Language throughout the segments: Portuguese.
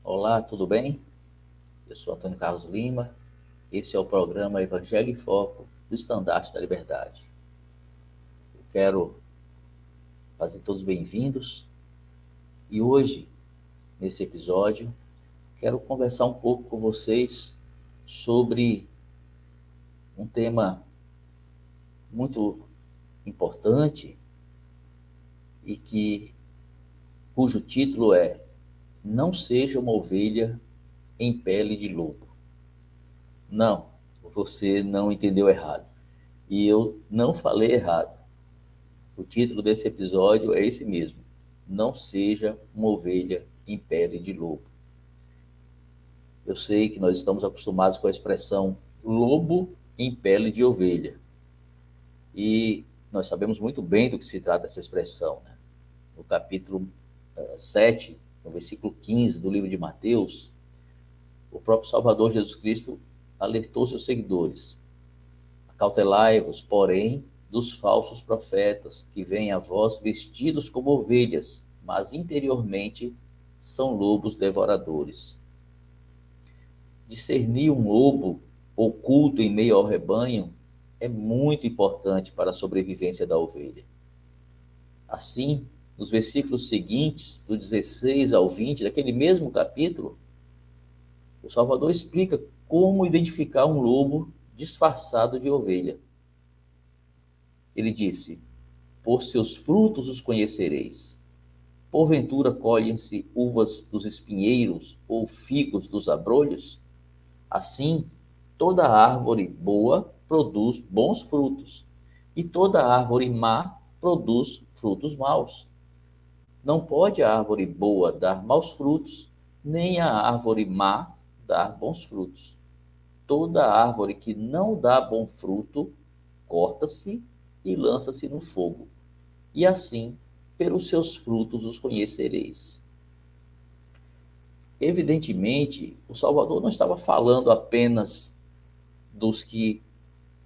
Olá, tudo bem? Eu sou Antônio Carlos Lima. Esse é o programa Evangelho em Foco do Estandarte da Liberdade. Eu quero fazer todos bem-vindos e hoje, nesse episódio, quero conversar um pouco com vocês sobre um tema muito importante e cujo título é Não seja uma ovelha em pele de lobo. Não, você não entendeu errado. E eu não falei errado. O título desse episódio é esse mesmo: Não seja uma ovelha em pele de lobo. Eu sei que nós estamos acostumados com a expressão lobo em pele de ovelha. E nós sabemos muito bem do que se trata essa expressão, né? No capítulo 7, no versículo 15 do livro de Mateus, o próprio Salvador Jesus Cristo alertou seus seguidores: Acautelai-vos, porém, dos falsos profetas, que vêm a vós vestidos como ovelhas, mas interiormente são lobos devoradores. Discernir um lobo oculto em meio ao rebanho é muito importante para a sobrevivência da ovelha. Assim, nos versículos seguintes, do 16 ao 20, daquele mesmo capítulo, o Salvador explica como identificar um lobo disfarçado de ovelha. Ele disse: Por seus frutos os conhecereis. Porventura colhem-se uvas dos espinheiros ou figos dos abrolhos? Assim, toda árvore boa produz bons frutos, e toda árvore má produz frutos maus. Não pode a árvore boa dar maus frutos, nem a árvore má dar bons frutos. Toda árvore que não dá bom fruto, corta-se e lança-se no fogo. E assim, pelos seus frutos os conhecereis. Evidentemente, o Salvador não estava falando apenas dos que,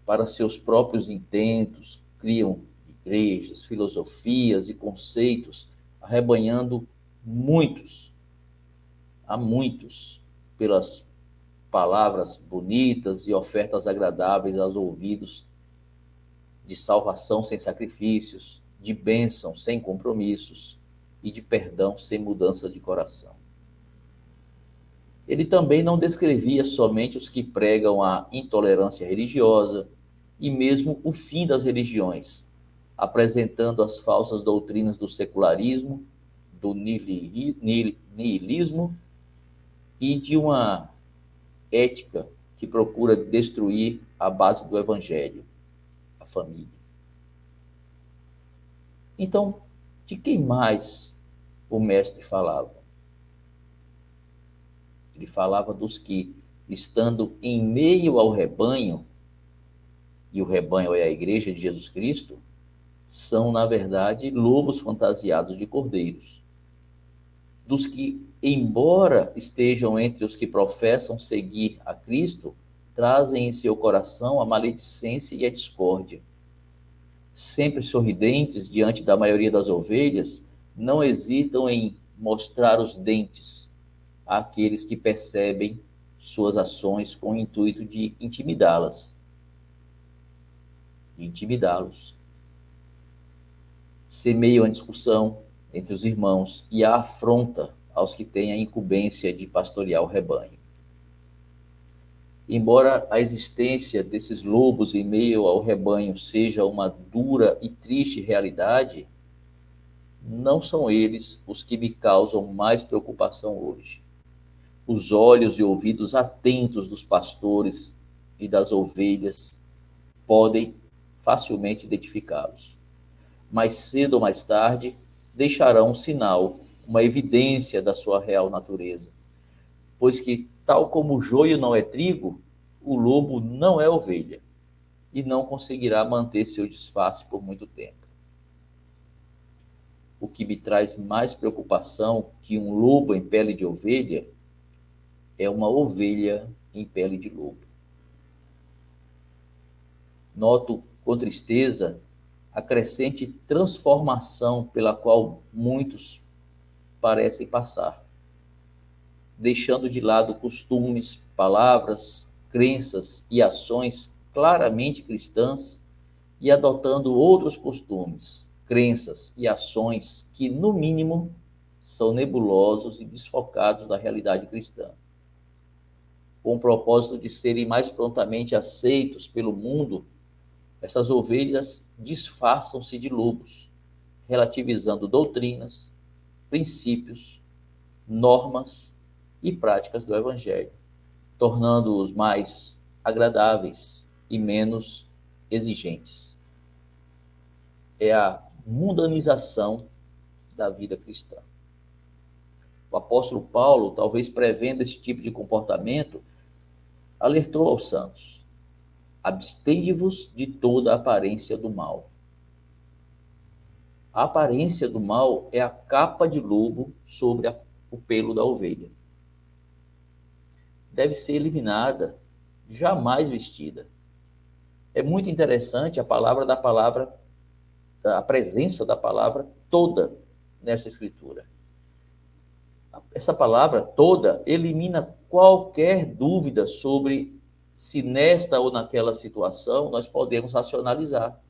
para seus próprios intentos, criam igrejas, filosofias e conceitos, arrebanhando muitos, a muitos, pelas palavras bonitas e ofertas agradáveis aos ouvidos, de salvação sem sacrifícios, de bênção sem compromissos e de perdão sem mudança de coração. Ele também não descrevia somente os que pregam a intolerância religiosa e mesmo o fim das religiões, apresentando as falsas doutrinas do secularismo, do niilismo e de uma ética que procura destruir a base do evangelho, a família. Então, de quem mais o mestre falava? Ele falava dos que, estando em meio ao rebanho, e o rebanho é a igreja de Jesus Cristo, são, na verdade, lobos fantasiados de cordeiros. Dos que, embora estejam entre os que professam seguir a Cristo, trazem em seu coração a maledicência e a discórdia. Sempre sorridentes diante da maioria das ovelhas, não hesitam em mostrar os dentes àqueles que percebem suas ações com o intuito de intimidá-las, de intimidá-los. Semeiam a discussão entre os irmãos e a afronta aos que têm a incumbência de pastorear o rebanho. Embora a existência desses lobos em meio ao rebanho seja uma dura e triste realidade, não são eles os que me causam mais preocupação hoje. Os olhos e ouvidos atentos dos pastores e das ovelhas podem facilmente identificá-los. Mais cedo ou mais tarde, deixarão um sinal, uma evidência da sua real natureza. Pois que, tal como o joio não é trigo, o lobo não é ovelha, e não conseguirá manter seu disfarce por muito tempo. O que me traz mais preocupação que um lobo em pele de ovelha é uma ovelha em pele de lobo. Noto com tristeza a crescente transformação pela qual muitos parecem passar. deixando de lado costumes, palavras, crenças e ações claramente cristãs e adotando outros costumes, crenças e ações que, no mínimo, são nebulosos e desfocados da realidade cristã. Com o propósito de serem mais prontamente aceitos pelo mundo, essas ovelhas disfarçam-se de lobos, relativizando doutrinas, princípios, normas e práticas do Evangelho, tornando-os mais agradáveis e menos exigentes. É a mundanização da vida cristã. O apóstolo Paulo, talvez prevendo esse tipo de comportamento, alertou aos santos: abstende-vos de toda a aparência do mal. A aparência do mal é a capa de lobo sobre o pelo da ovelha. Deve ser eliminada, jamais vestida. É muito interessante a presença da palavra toda nessa escritura. Essa palavra toda elimina qualquer dúvida sobre se nesta ou naquela situação nós podemos racionalizar.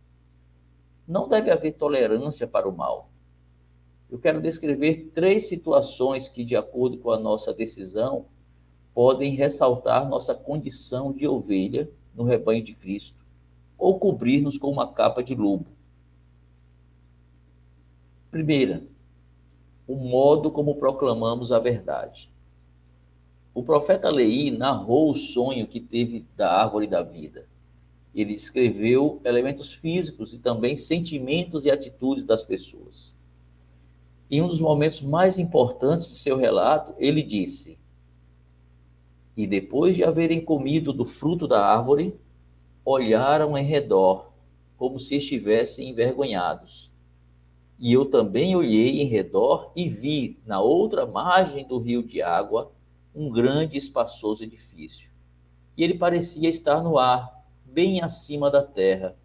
Não deve haver tolerância para o mal. Eu quero descrever 3 situações que, de acordo com a nossa decisão, podem ressaltar nossa condição de ovelha no rebanho de Cristo ou cobrir-nos com uma capa de lobo. Primeira, o modo como proclamamos a verdade. O profeta Leí narrou o sonho que teve da árvore da vida. Ele descreveu elementos físicos e também sentimentos e atitudes das pessoas. Em um dos momentos mais importantes de seu relato, ele disse: e depois de haverem comido do fruto da árvore, olharam em redor, como se estivessem envergonhados. E eu também olhei em redor e vi, na outra margem do rio de água, um grande e espaçoso edifício. E ele parecia estar no ar, bem acima da terra,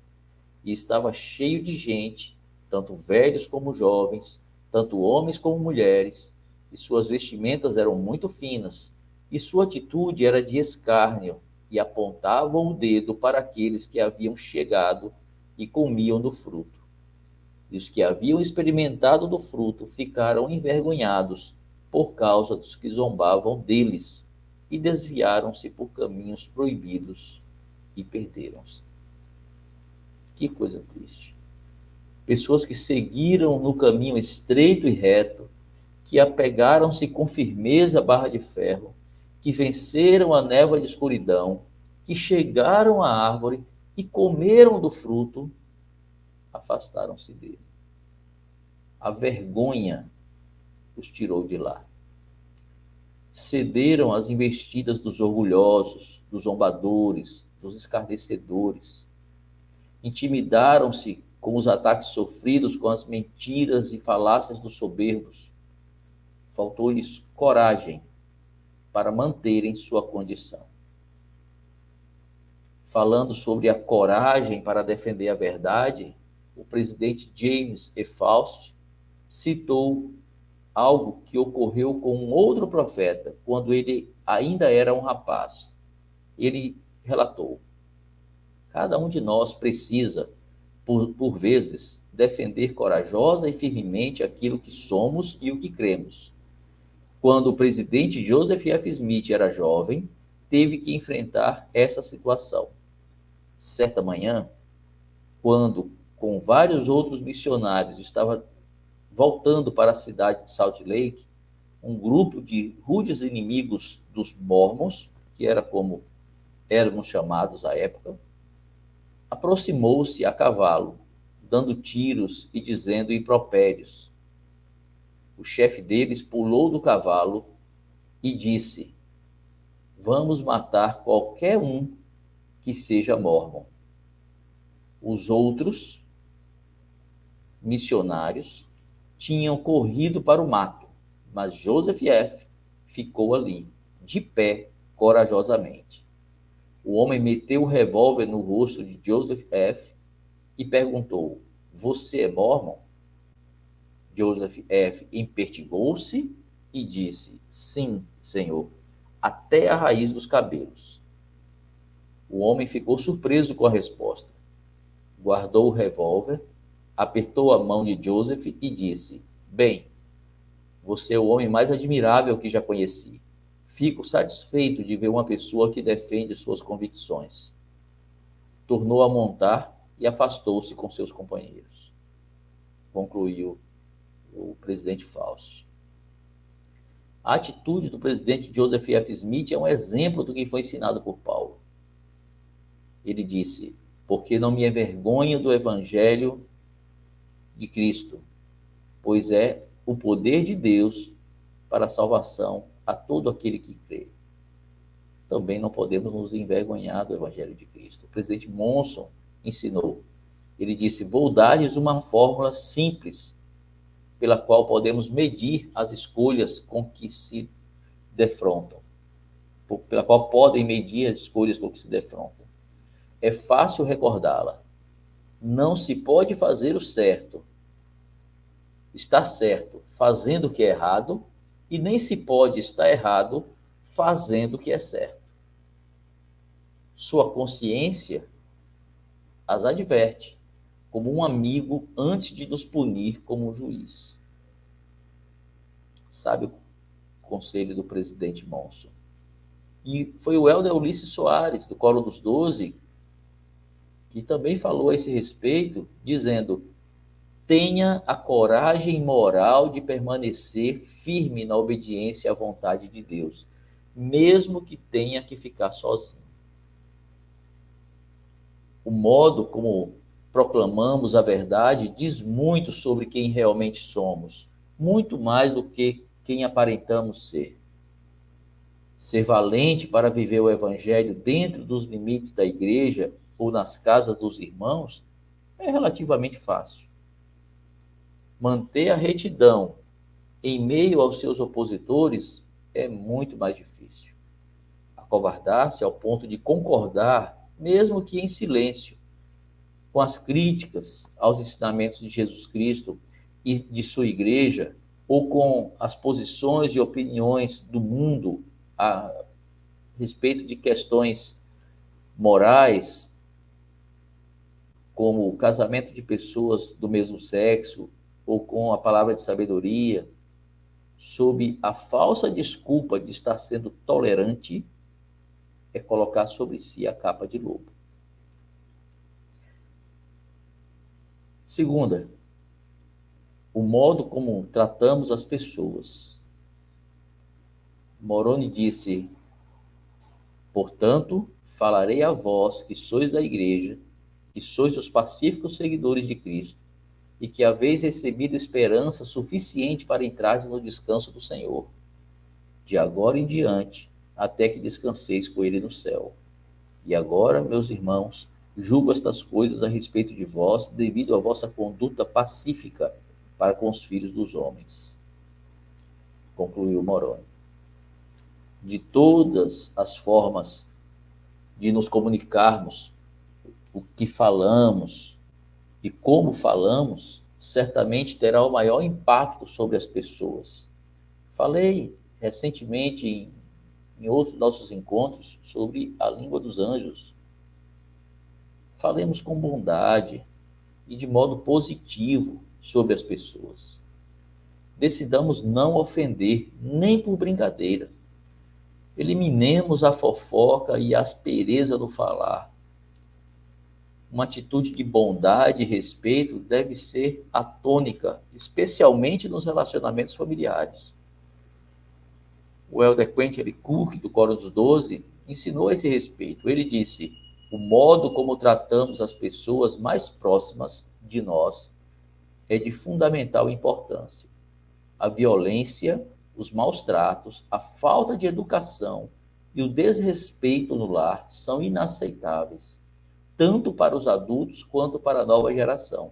e estava cheio de gente, tanto velhos como jovens, tanto homens como mulheres, e suas vestimentas eram muito finas, e sua atitude era de escárnio, e apontavam o dedo para aqueles que haviam chegado e comiam do fruto. E os que haviam experimentado do fruto ficaram envergonhados por causa dos que zombavam deles, e desviaram-se por caminhos proibidos e perderam-se. Que coisa triste. Pessoas que seguiram no caminho estreito e reto, que apegaram-se com firmeza à barra de ferro, que venceram a névoa de escuridão, que chegaram à árvore e comeram do fruto, afastaram-se dele. A vergonha os tirou de lá. Cederam às investidas dos orgulhosos, dos zombadores, dos escarnecedores. Intimidaram-se com os ataques sofridos, com as mentiras e falácias dos soberbos. Faltou-lhes coragem para manterem sua condição. Falando sobre a coragem para defender a verdade, o presidente James E. Faust citou algo que ocorreu com um outro profeta, quando ele ainda era um rapaz. Ele relatou: cada um de nós precisa, por vezes, defender corajosa e firmemente aquilo que somos e o que cremos. Quando o presidente Joseph F. Smith era jovem, teve que enfrentar essa situação. Certa manhã, quando, com vários outros missionários, estava voltando para a cidade de Salt Lake, um grupo de rudes inimigos dos Mormons, que era como éramos chamados à época, aproximou-se a cavalo, dando tiros e dizendo impropérios. O chefe deles pulou do cavalo e disse: vamos matar qualquer um que seja mormon. Os outros missionários tinham corrido para o mato, mas Joseph F. ficou ali, de pé, corajosamente. O homem meteu o revólver no rosto de Joseph F. e perguntou: você é mormon? Joseph F. empertigou-se e disse: Sim, Senhor, até a raiz dos cabelos. O homem ficou surpreso com a resposta. Guardou o revólver, apertou a mão de Joseph e disse: Bem, você é o homem mais admirável que já conheci. Fico satisfeito de ver uma pessoa que defende suas convicções. Tornou a montar e afastou-se com seus companheiros. Concluiu o presidente Fausto. A atitude do presidente Joseph F. Smith é um exemplo do que foi ensinado por Paulo. Ele disse: porque não me envergonho do evangelho de Cristo, pois é o poder de Deus para a salvação a todo aquele que crê. Também não podemos nos envergonhar do evangelho de Cristo. O presidente Monson ensinou. Ele disse: vou dar-lhes uma fórmula simples pela qual podemos medir as escolhas com que se defrontam, pela qual podem medir as escolhas com que se defrontam. É fácil recordá-la. Não se pode fazer o certo, estar certo fazendo o que é errado, e nem se pode estar errado fazendo o que é certo. Sua consciência as adverte como um amigo antes de nos punir como um juiz. Sabe o conselho do presidente Monson? E foi o Elder Ulisses Soares, do Coro dos 12, que também falou a esse respeito, dizendo: tenha a coragem moral de permanecer firme na obediência à vontade de Deus, mesmo que tenha que ficar sozinho. O modo como proclamamos a verdade diz muito sobre quem realmente somos, muito mais do que quem aparentamos ser. Ser valente para viver o evangelho dentro dos limites da igreja ou nas casas dos irmãos é relativamente fácil. Manter a retidão em meio aos seus opositores é muito mais difícil. Acovardar-se ao ponto de concordar, mesmo que em silêncio, com as críticas aos ensinamentos de Jesus Cristo e de sua igreja, ou com as posições e opiniões do mundo a respeito de questões morais, como o casamento de pessoas do mesmo sexo, ou com a palavra de sabedoria, sob a falsa desculpa de estar sendo tolerante, é colocar sobre si a capa de lobo. Segunda, o modo como tratamos as pessoas. Moroni disse: portanto, falarei a vós que sois da igreja, que sois os pacíficos seguidores de Cristo, e que haveis recebido esperança suficiente para entrar no descanso do Senhor, de agora em diante, até que descanseis com ele no céu. E agora, meus irmãos, julgo estas coisas a respeito de vós, devido à vossa conduta pacífica para com os filhos dos homens. Concluiu Moroni. De todas as formas de nos comunicarmos, o que falamos e como falamos, certamente terá o maior impacto sobre as pessoas. Falei recentemente em outros nossos encontros sobre a língua dos anjos. Falemos com bondade e de modo positivo sobre as pessoas. Decidamos não ofender, nem por brincadeira. Eliminemos a fofoca e a aspereza no falar. Uma atitude de bondade e respeito deve ser a tônica, especialmente nos relacionamentos familiares. O Elder Quentin L. Cook, do Coro dos 12, ensinou a esse respeito. Ele disse: o modo como tratamos as pessoas mais próximas de nós é de fundamental importância. A violência, os maus tratos, a falta de educação e o desrespeito no lar são inaceitáveis, tanto para os adultos quanto para a nova geração.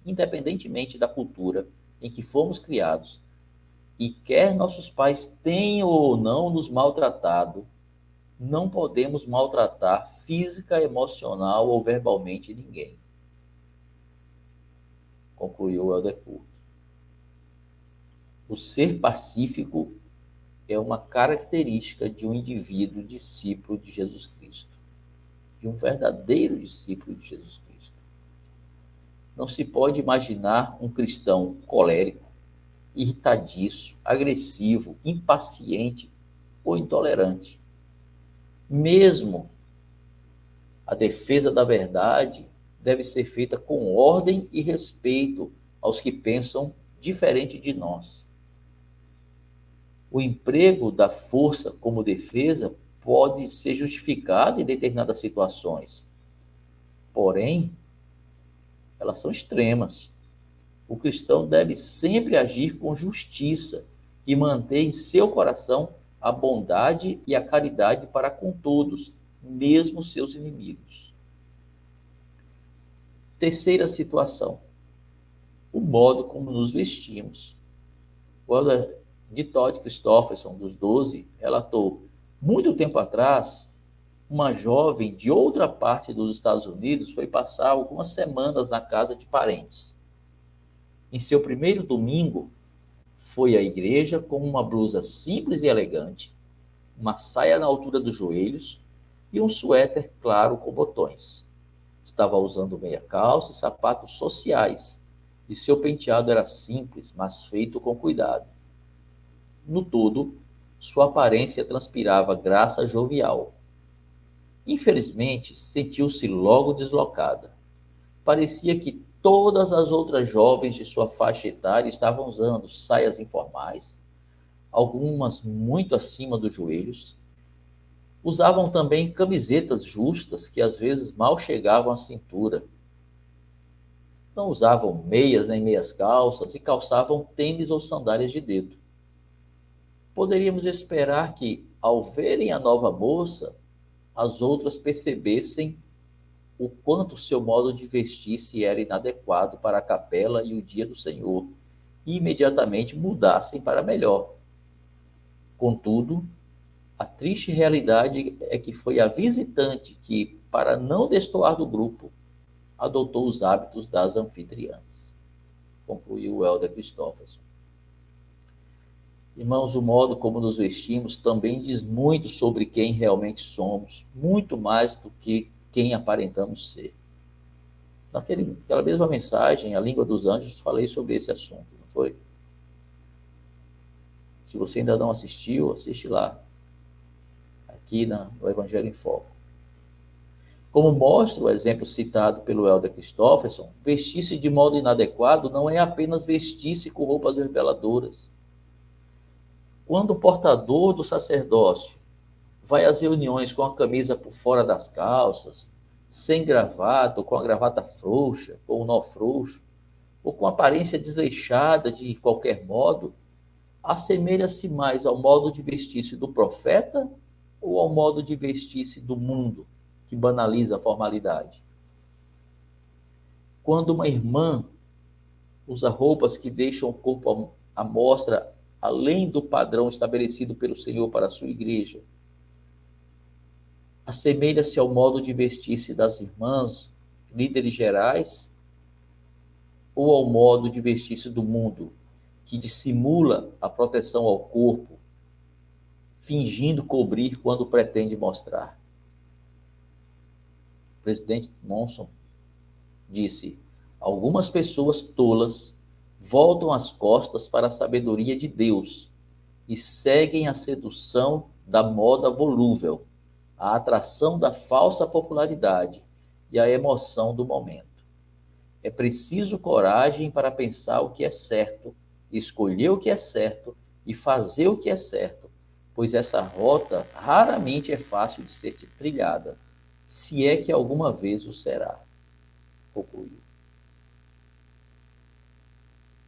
Independentemente da cultura em que fomos criados, e quer nossos pais tenham ou não nos maltratado, não podemos maltratar física, emocional ou verbalmente ninguém. Concluiu o Elder Cook. O ser pacífico é uma característica de um indivíduo discípulo de Jesus Cristo, de um verdadeiro discípulo de Jesus Cristo. Não se pode imaginar um cristão colérico, irritadiço, agressivo, impaciente ou intolerante. Mesmo a defesa da verdade deve ser feita com ordem e respeito aos que pensam diferente de nós. O emprego da força como defesa pode ser justificado em determinadas situações, porém, elas são extremas. O cristão deve sempre agir com justiça e manter em seu coração a bondade e a caridade para com todos, mesmo seus inimigos. Terceira situação, o modo como nos vestimos. O elder de Todd Christofferson, dos 12, relatou, muito tempo atrás, uma jovem de outra parte dos Estados Unidos foi passar algumas semanas na casa de parentes. Em seu primeiro domingo, foi à igreja com uma blusa simples e elegante, uma saia na altura dos joelhos e um suéter claro com botões. Estava usando meia calça e sapatos sociais, e seu penteado era simples, mas feito com cuidado. No todo, sua aparência transpirava graça jovial. Infelizmente, sentiu-se logo deslocada. Parecia que todas as outras jovens de sua faixa etária estavam usando saias informais, algumas muito acima dos joelhos. Usavam também camisetas justas que às vezes mal chegavam à cintura. Não usavam meias nem meias calças e calçavam tênis ou sandálias de dedo. Poderíamos esperar que, ao verem a nova moça, as outras percebessem o quanto seu modo de vestir-se era inadequado para a capela e o dia do Senhor, e imediatamente mudassem para melhor. Contudo, a triste realidade é que foi a visitante que, para não destoar do grupo, adotou os hábitos das anfitriãs, concluiu o elder Christofferson. Irmãos, o modo como nos vestimos também diz muito sobre quem realmente somos, muito mais do que quem aparentamos ser. Naquela mesma mensagem, A Língua dos Anjos, falei sobre esse assunto, não foi? Se você ainda não assistiu, assiste lá, aqui no Evangelho em Foco. Como mostra o exemplo citado pelo elder Christofferson, vestir-se de modo inadequado não é apenas vestir-se com roupas reveladoras. Quando o portador do sacerdócio vai às reuniões com a camisa por fora das calças, sem gravata, ou com a gravata frouxa, ou o nó frouxo, ou com aparência desleixada de qualquer modo, assemelha-se mais ao modo de vestir-se do profeta ou ao modo de vestir-se do mundo, que banaliza a formalidade? Quando uma irmã usa roupas que deixam o corpo à mostra, além do padrão estabelecido pelo Senhor para a sua igreja, assemelha-se ao modo de vestir-se das irmãs, líderes gerais, ou ao modo de vestir-se do mundo, que dissimula a proteção ao corpo, fingindo cobrir quando pretende mostrar? O presidente Monson disse: algumas pessoas tolas voltam as costas para a sabedoria de Deus e seguem a sedução da moda volúvel, a atração da falsa popularidade e a emoção do momento. É preciso coragem para pensar o que é certo, escolher o que é certo e fazer o que é certo, pois essa rota raramente é fácil de ser trilhada, se é que alguma vez o será, concluiu.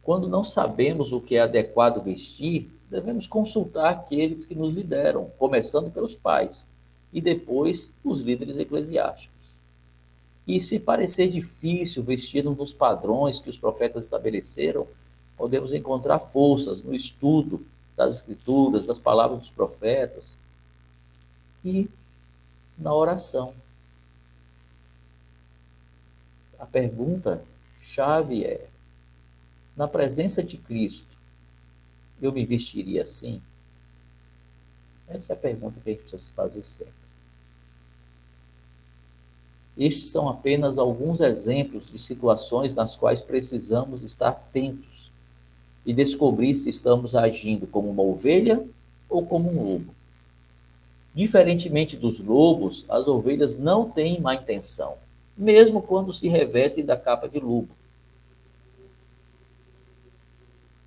Quando não sabemos o que é adequado vestir, devemos consultar aqueles que nos lideram, começando pelos pais, e depois os líderes eclesiásticos. E se parecer difícil vestir-nos nos padrões que os profetas estabeleceram, podemos encontrar forças no estudo das Escrituras, das palavras dos profetas e na oração. A pergunta-chave é: na presença de Cristo, Eu me vestiria assim? Essa é a pergunta que a gente precisa se fazer sempre. Estes são apenas alguns exemplos de situações nas quais precisamos estar atentos e descobrir se estamos agindo como uma ovelha ou como um lobo. Diferentemente dos lobos, as ovelhas não têm má intenção, mesmo quando se revestem da capa de lobo.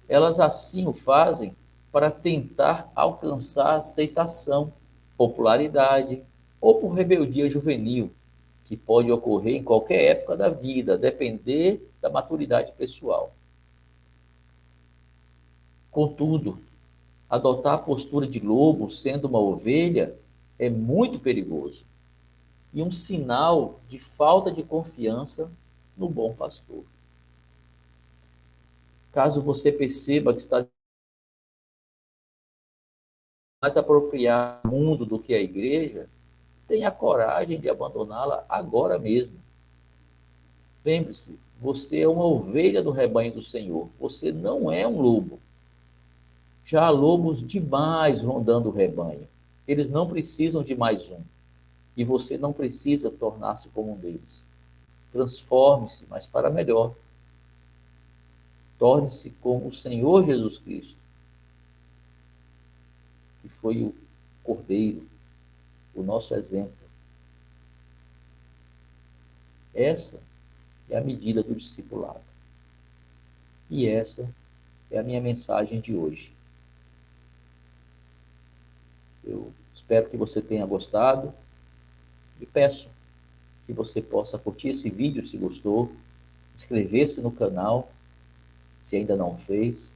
Elas assim o fazem para tentar alcançar aceitação, popularidade ou por rebeldia juvenil, que pode ocorrer em qualquer época da vida, a depender da maturidade pessoal. Contudo, adotar a postura de lobo sendo uma ovelha é muito perigoso e um sinal de falta de confiança no bom pastor. Caso você perceba que está mais apropriado do mundo do que a igreja, tenha coragem de abandoná-la agora mesmo. Lembre-se, você é uma ovelha do rebanho do Senhor, você não é um lobo. Já há lobos demais rondando o rebanho. Eles não precisam de mais um. E você não precisa tornar-se como um deles. Transforme-se, mas para melhor. Torne-se como o Senhor Jesus Cristo, que foi o Cordeiro, o nosso exemplo. Essa é a medida do discipulado. E essa é a minha mensagem de hoje. Eu espero que você tenha gostado e peço que você possa curtir esse vídeo se gostou, inscrever-se no canal se ainda não fez.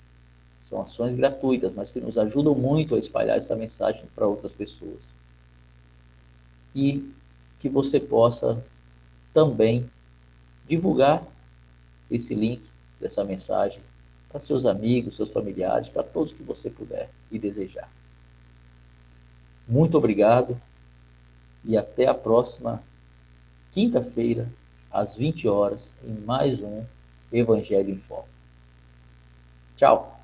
São ações gratuitas, mas que nos ajudam muito a espalhar essa mensagem para outras pessoas. E que você possa também divulgar esse link dessa mensagem para seus amigos, seus familiares, para todos que você puder e desejar. Muito obrigado e até a próxima quinta-feira, às 20 horas, em mais um Evangelho em Foco. Tchau!